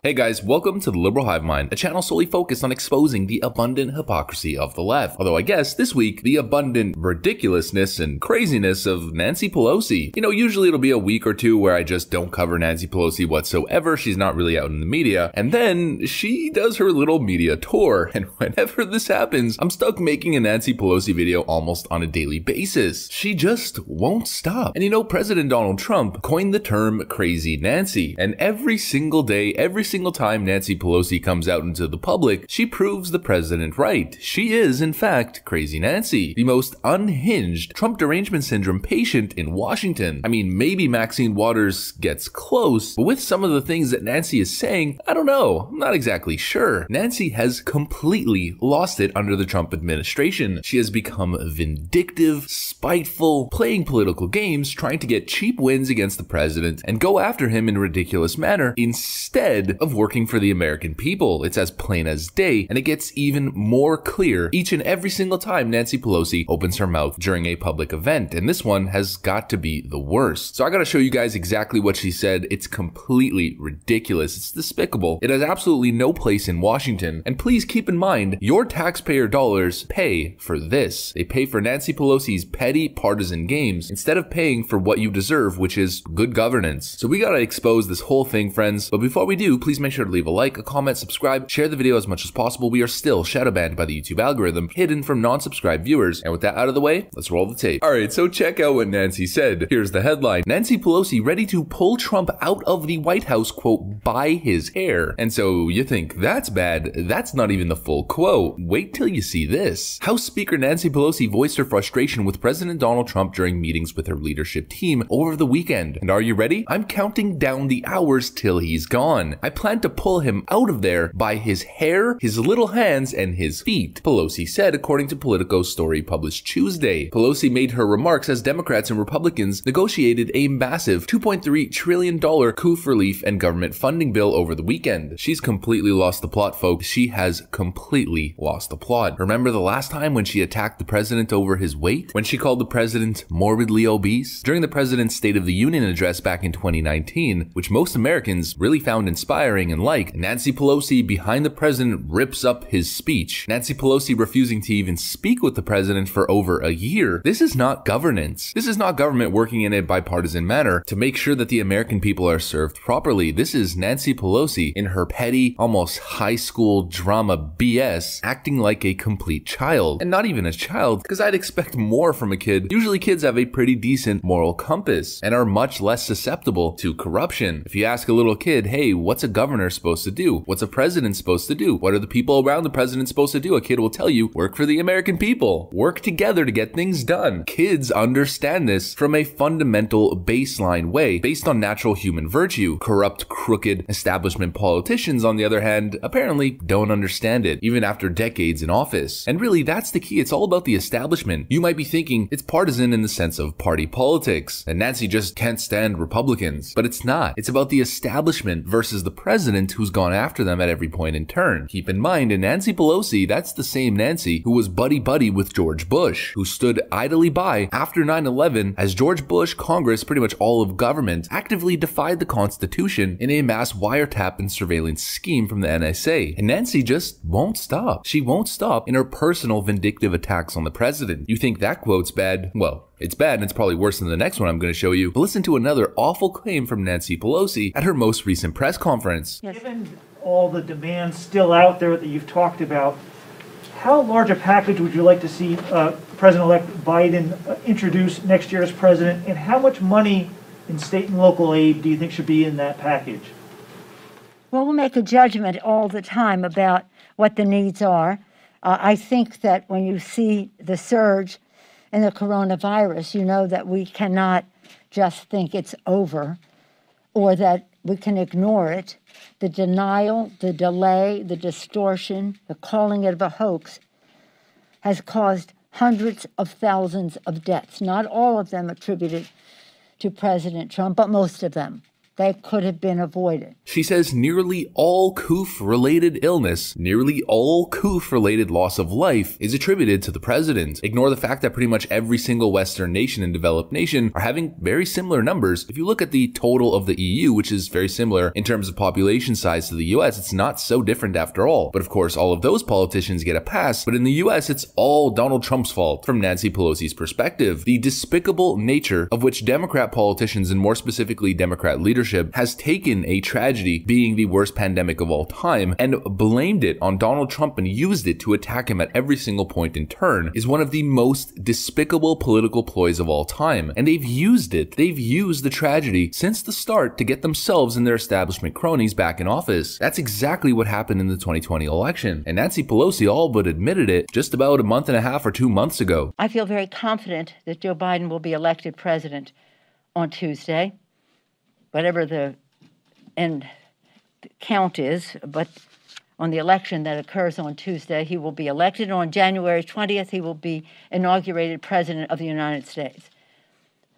Hey guys, welcome to the Liberal Hivemind, a channel solely focused on exposing the abundant hypocrisy of the left. Although I guess this week, the abundant ridiculousness and craziness of Nancy Pelosi. You know, usually it'll be a week or two where I just don't cover Nancy Pelosi whatsoever. She's not really out in the media. And then she does her little media tour. And whenever this happens, I'm stuck making a Nancy Pelosi video almost on a daily basis. She just won't stop. And you know, President Donald Trump coined the term Crazy Nancy. And every single day, every single time Nancy Pelosi comes out into the public, she proves the president right. She is, in fact, Crazy Nancy, the most unhinged Trump derangement syndrome patient in Washington. I mean, maybe Maxine Waters gets close, but with some of the things that Nancy is saying, I don't know. I'm not exactly sure. Nancy has completely lost it under the Trump administration. She has become vindictive, spiteful, playing political games, trying to get cheap wins against the president and go after him in a ridiculous manner instead of working for the American people. It's as plain as day, and it gets even more clear each and every single time Nancy Pelosi opens her mouth during a public event, and this one has got to be the worst. So I gotta show you guys exactly what she said. It's completely ridiculous. It's despicable. It has absolutely no place in Washington, and please keep in mind, your taxpayer dollars pay for this. They pay for Nancy Pelosi's petty partisan games instead of paying for what you deserve, which is good governance. So we gotta expose this whole thing, friends, but before we do, please make sure to leave a like, a comment, subscribe, share the video as much as possible. We are still shadow banned by the YouTube algorithm, hidden from non-subscribed viewers. And with that out of the way, let's roll the tape. Alright, so check out what Nancy said. Here's the headline. Nancy Pelosi ready to pull Trump out of the White House, quote, by his hair. And so you think that's bad. That's not even the full quote. Wait till you see this. House Speaker Nancy Pelosi voiced her frustration with President Donald Trump during meetings with her leadership team over the weekend. And are you ready? I'm counting down the hours till he's gone. I plan to pull him out of there by his hair, his little hands, and his feet, Pelosi said, according to Politico's story published Tuesday. Pelosi made her remarks as Democrats and Republicans negotiated a massive $2.3 trillion coup for relief and government funding bill over the weekend. She's completely lost the plot, folks. She has completely lost the plot. Remember the last time when she attacked the president over his weight? When she called the president morbidly obese? During the president's State of the Union address back in 2019, which most Americans really found inspiring and liked, Nancy Pelosi behind the president rips up his speech. Nancy Pelosi refusing to even speak with the president for over a year. This is not governance. This is not government working in a bipartisan manner to make sure that the American people are served properly. This is Nancy Pelosi in her petty, almost high school drama BS, acting like a complete child. And not even a child, because I'd expect more from a kid. Usually kids have a pretty decent moral compass and are much less susceptible to corruption. If you ask a little kid, hey, what's a governor supposed to do? What's a president supposed to do? What are the people around the president supposed to do? A kid will tell you, work for the American people. Work together to get things done. Kids understand this from a fundamental baseline way, based on natural human virtue. Corrupt, crooked establishment politicians, on the other hand, apparently don't understand it, even after decades in office. And really, that's the key. It's all about the establishment. You might be thinking it's partisan in the sense of party politics, and Nancy just can't stand Republicans. But it's not. It's about the establishment versus the president who's gone after them at every point in turn. Keep in mind, in Nancy Pelosi, that's the same Nancy who was buddy-buddy with George Bush, who stood idly by after 9/11 as George Bush, Congress, pretty much all of government, actively defied the Constitution in a mass wiretap and surveillance scheme from the NSA. And Nancy just won't stop. She won't stop in her personal vindictive attacks on the president. You think that quote's bad? Well, it's bad, and it's probably worse than the next one I'm going to show you. But listen to another awful claim from Nancy Pelosi at her most recent press conference. Given all the demands still out there that you've talked about, how large a package would you like to see President-elect Biden introduce next year as president, and how much money in state and local aid do you think should be in that package? Well, we'll make a judgment all the time about what the needs are. I think that when you see the surge in the coronavirus, you know that we cannot just think it's over or that we can ignore it. The denial, the delay, the distortion, the calling it a hoax has caused hundreds of thousands of deaths, not all of them attributed to President Trump, but most of them. that could have been avoided. She says nearly all COOF-related illness, nearly all COOF-related loss of life is attributed to the president. Ignore the fact that pretty much every single Western nation and developed nation are having very similar numbers. If you look at the total of the EU, which is very similar in terms of population size to the US, it's not so different after all. But of course, all of those politicians get a pass. But in the US, it's all Donald Trump's fault from Nancy Pelosi's perspective. The despicable nature of which Democrat politicians, and more specifically Democrat leadership, has taken a tragedy being the worst pandemic of all time and blamed it on Donald Trump and used it to attack him at every single point in turn is one of the most despicable political ploys of all time. And they've used it. They've used the tragedy since the start to get themselves and their establishment cronies back in office. That's exactly what happened in the 2020 election. And Nancy Pelosi all but admitted it just about a month and a half or 2 months ago. I feel very confident that Joe Biden will be elected president on Tuesday, whatever the end count is, but on the election that occurs on Tuesday, he will be elected. On January 20th, he will be inaugurated president of the United States.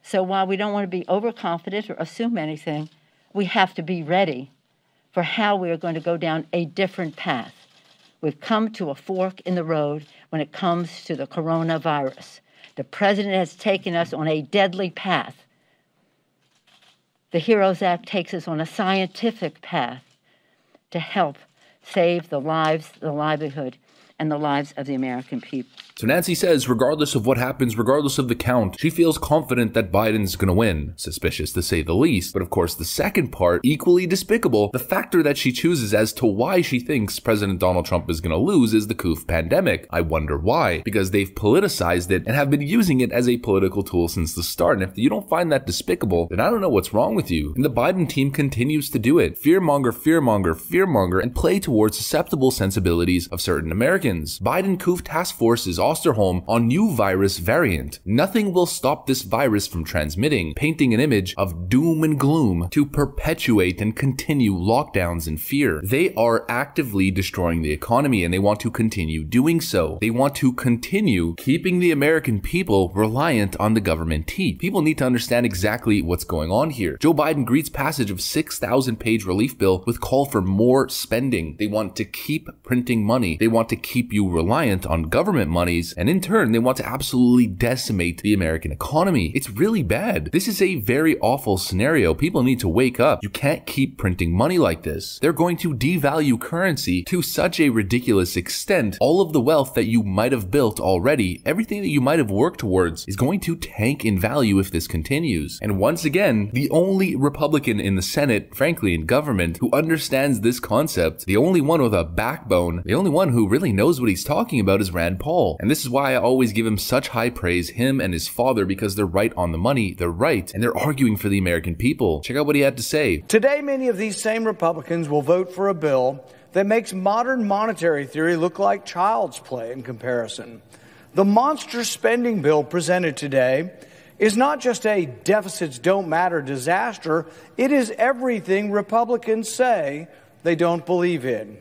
So while we don't want to be overconfident or assume anything, we have to be ready for how we are going to go down a different path. We've come to a fork in the road when it comes to the coronavirus. The president has taken us on a deadly path. The HEROES Act takes us on a scientific path to help save the lives, the livelihood, and the lives of the American people. So Nancy says, regardless of what happens, regardless of the count, she feels confident that Biden's gonna win. Suspicious to say the least. But of course, the second part, equally despicable, the factor that she chooses as to why she thinks President Donald Trump is gonna lose is the COOF pandemic. I wonder why. Because they've politicized it and have been using it as a political tool since the start. And if you don't find that despicable, then I don't know what's wrong with you. And the Biden team continues to do it. Fearmonger, fearmonger, fearmonger, and play towards susceptible sensibilities of certain Americans. Biden COOF task force is Osterholm on new virus variant. Nothing will stop this virus from transmitting, painting an image of doom and gloom to perpetuate and continue lockdowns and fear. They are actively destroying the economy and they want to continue doing so. They want to continue keeping the American people reliant on the government teat. People need to understand exactly what's going on here. Joe Biden greets passage of 6,000-page relief bill with call for more spending. They want to keep printing money. They want to keep you reliant on government monies, and in turn, they want to absolutely decimate the American economy. It's really bad. This is a very awful scenario. People need to wake up. You can't keep printing money like this. They're going to devalue currency to such a ridiculous extent. All of the wealth that you might have built already, everything that you might have worked towards, is going to tank in value if this continues. And once again, the only Republican in the Senate, frankly in government, who understands this concept, the only one with a backbone, the only one who really knows what he's talking about is Rand Paul. And this is why I always give him such high praise, him and his father, because they're right on the money, they're right, and they're arguing for the American people. Check out what he had to say. Today, many of these same Republicans will vote for a bill that makes modern monetary theory look like child's play in comparison. The monster spending bill presented today is not just a deficits don't matter disaster, it is everything Republicans say they don't believe in.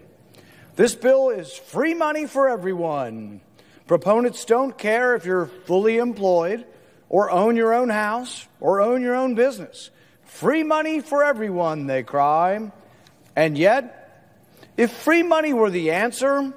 This bill is free money for everyone. Proponents don't care if you're fully employed or own your own house or own your own business. Free money for everyone, they cry. And yet, if free money were the answer,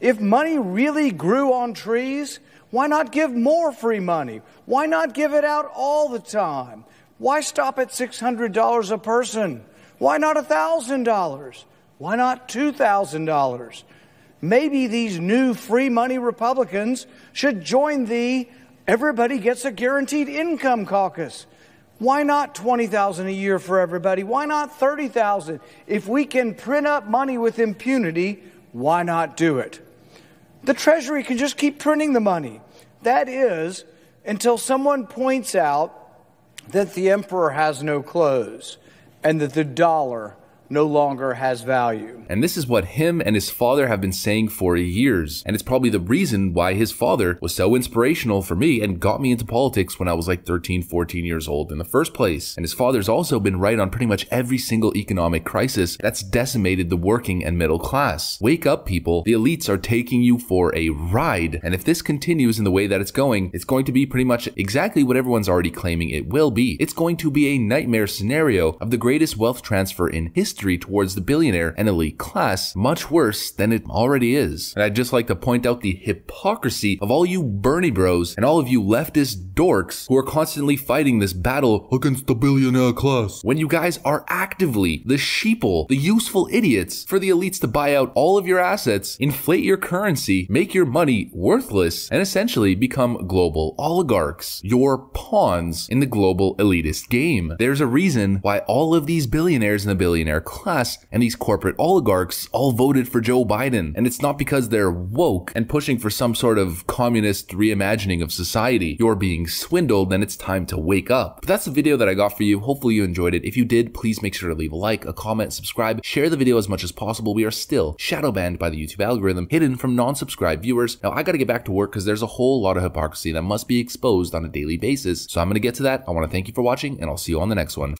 if money really grew on trees, why not give more free money? Why not give it out all the time? Why stop at $600 a person? Why not $1,000? Why not $2,000? Maybe these new free money Republicans should join the Everybody Gets a Guaranteed Income caucus. Why not $20,000 a year for everybody? Why not $30,000? If we can print up money with impunity, why not do it? The Treasury can just keep printing the money. That is, until someone points out that the emperor has no clothes and that the dollar no longer has value. And this is what him and his father have been saying for years. And it's probably the reason why his father was so inspirational for me and got me into politics when I was like 13, 14 years old in the first place. And his father's also been right on pretty much every single economic crisis that's decimated the working and middle class. Wake up, people. The elites are taking you for a ride. And if this continues in the way that it's going to be pretty much exactly what everyone's already claiming it will be. It's going to be a nightmare scenario of the greatest wealth transfer in history towards the billionaire and elite class, much worse than it already is. And I'd just like to point out the hypocrisy of all you Bernie bros and all of you leftist dorks who are constantly fighting this battle against the billionaire class, when you guys are actively the sheeple, the useful idiots for the elites to buy out all of your assets, inflate your currency, make your money worthless, and essentially become global oligarchs. You're pawns in the global elitist game. There's a reason why all of these billionaires in the billionaire class and these corporate oligarchs all voted for Joe Biden. And it's not because they're woke and pushing for some sort of communist reimagining of society. You're being swindled and it's time to wake up. But that's the video that I got for you. Hopefully you enjoyed it. If you did, please make sure to leave a like, a comment, subscribe, share the video as much as possible. We are still shadow banned by the YouTube algorithm, hidden from non-subscribed viewers. Now I gotta get back to work because there's a whole lot of hypocrisy that must be exposed on a daily basis. So I'm gonna get to that. I want to thank you for watching and I'll see you on the next one.